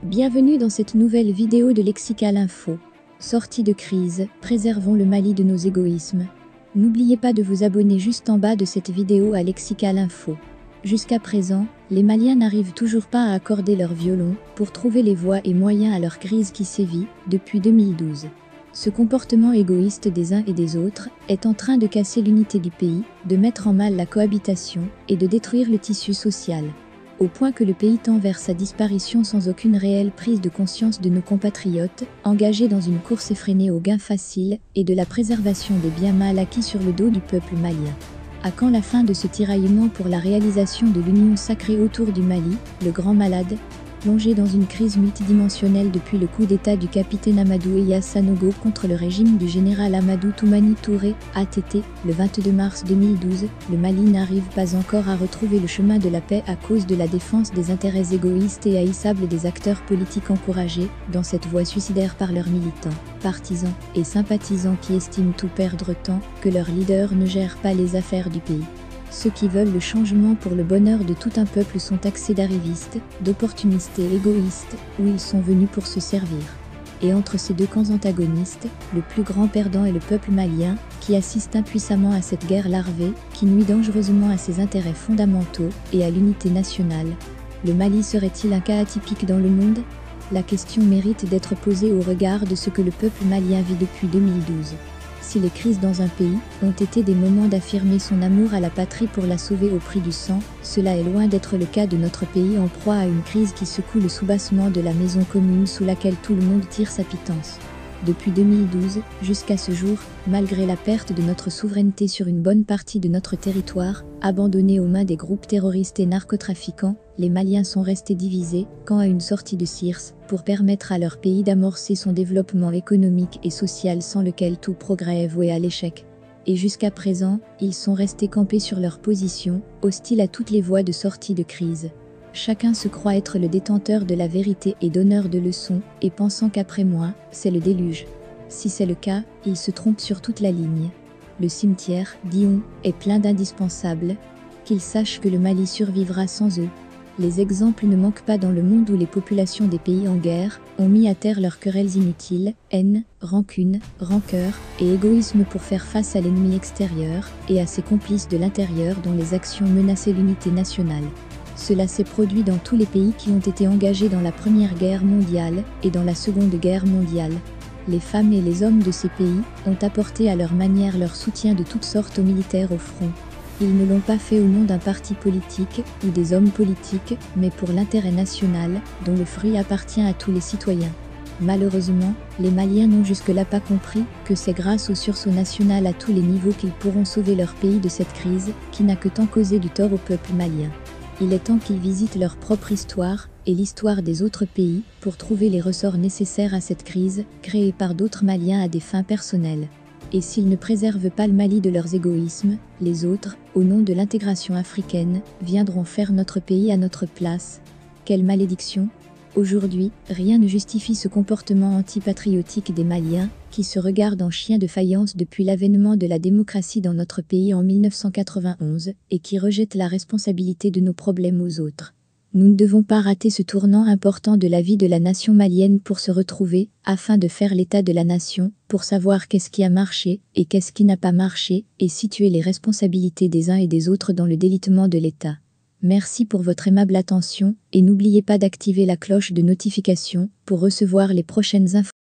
Bienvenue dans cette nouvelle vidéo de Lexical Info. Sortie de crise, préservons le Mali de nos égoïsmes. N'oubliez pas de vous abonner juste en bas de cette vidéo à Lexical Info. Jusqu'à présent, les Maliens n'arrivent toujours pas à accorder leur violon pour trouver les voies et moyens à leur crise qui sévit depuis 2012. Ce comportement égoïste des uns et des autres est en train de casser l'unité du pays, de mettre en mal la cohabitation et de détruire le tissu social. Au point que le pays tend vers sa disparition sans aucune réelle prise de conscience de nos compatriotes, engagés dans une course effrénée au gain facile et de la préservation des biens mal acquis sur le dos du peuple malien. À quand la fin de ce tiraillement pour la réalisation de l'union sacrée autour du Mali, le grand malade, plongé dans une crise multidimensionnelle depuis le coup d'État du capitaine Amadou Eya Sanogo contre le régime du général Amadou Toumani Touré, ATT, le 22 mars 2012, le Mali n'arrive pas encore à retrouver le chemin de la paix à cause de la défense des intérêts égoïstes et haïssables des acteurs politiques encouragés dans cette voie suicidaire par leurs militants, partisans et sympathisants qui estiment tout perdre tant que leurs leaders ne gèrent pas les affaires du pays. Ceux qui veulent le changement pour le bonheur de tout un peuple sont taxés d'arrivistes, d'opportunistes et égoïstes, où ils sont venus pour se servir. Et entre ces deux camps antagonistes, le plus grand perdant est le peuple malien, qui assiste impuissamment à cette guerre larvée, qui nuit dangereusement à ses intérêts fondamentaux et à l'unité nationale. Le Mali serait-il un cas atypique dans le monde? La question mérite d'être posée au regard de ce que le peuple malien vit depuis 2012. Si les crises dans un pays ont été des moments d'affirmer son amour à la patrie pour la sauver au prix du sang, cela est loin d'être le cas de notre pays en proie à une crise qui secoue le soubassement de la maison commune sous laquelle tout le monde tire sa pitance. Depuis 2012, jusqu'à ce jour, malgré la perte de notre souveraineté sur une bonne partie de notre territoire, abandonné aux mains des groupes terroristes et narcotrafiquants, les Maliens sont restés divisés, quant à une sortie de CIRS, pour permettre à leur pays d'amorcer son développement économique et social sans lequel tout progrès est voué à l'échec. Et jusqu'à présent, ils sont restés campés sur leur position, hostiles à toutes les voies de sortie de crise. Chacun se croit être le détenteur de la vérité et donneur de leçons, et pensant qu'après moi, c'est le déluge. Si c'est le cas, ils se trompent sur toute la ligne. Le cimetière, dit-on, est plein d'indispensables. Qu'ils sachent que le Mali survivra sans eux. Les exemples ne manquent pas dans le monde où les populations des pays en guerre ont mis à terre leurs querelles inutiles, haine, rancune, rancœur et égoïsme pour faire face à l'ennemi extérieur et à ses complices de l'intérieur dont les actions menaçaient l'unité nationale. Cela s'est produit dans tous les pays qui ont été engagés dans la Première Guerre mondiale et dans la Seconde Guerre mondiale. Les femmes et les hommes de ces pays ont apporté à leur manière leur soutien de toutes sortes aux militaires au front. Ils ne l'ont pas fait au nom d'un parti politique ou des hommes politiques, mais pour l'intérêt national, dont le fruit appartient à tous les citoyens. Malheureusement, les Maliens n'ont jusque-là pas compris que c'est grâce au sursaut national à tous les niveaux qu'ils pourront sauver leur pays de cette crise, qui n'a que tant causé du tort au peuple malien. Il est temps qu'ils visitent leur propre histoire et l'histoire des autres pays pour trouver les ressorts nécessaires à cette crise, créée par d'autres Maliens à des fins personnelles. Et s'ils ne préservent pas le Mali de leurs égoïsmes, les autres, au nom de l'intégration africaine, viendront faire notre pays à notre place. Quelle malédiction! Aujourd'hui, rien ne justifie ce comportement antipatriotique des Maliens, qui se regardent en chiens de faïence depuis l'avènement de la démocratie dans notre pays en 1991, et qui rejettent la responsabilité de nos problèmes aux autres. Nous ne devons pas rater ce tournant important de la vie de la nation malienne pour se retrouver, afin de faire l'état de la nation, pour savoir qu'est-ce qui a marché et qu'est-ce qui n'a pas marché, et situer les responsabilités des uns et des autres dans le délitement de l'État. Merci pour votre aimable attention, et n'oubliez pas d'activer la cloche de notification pour recevoir les prochaines informations.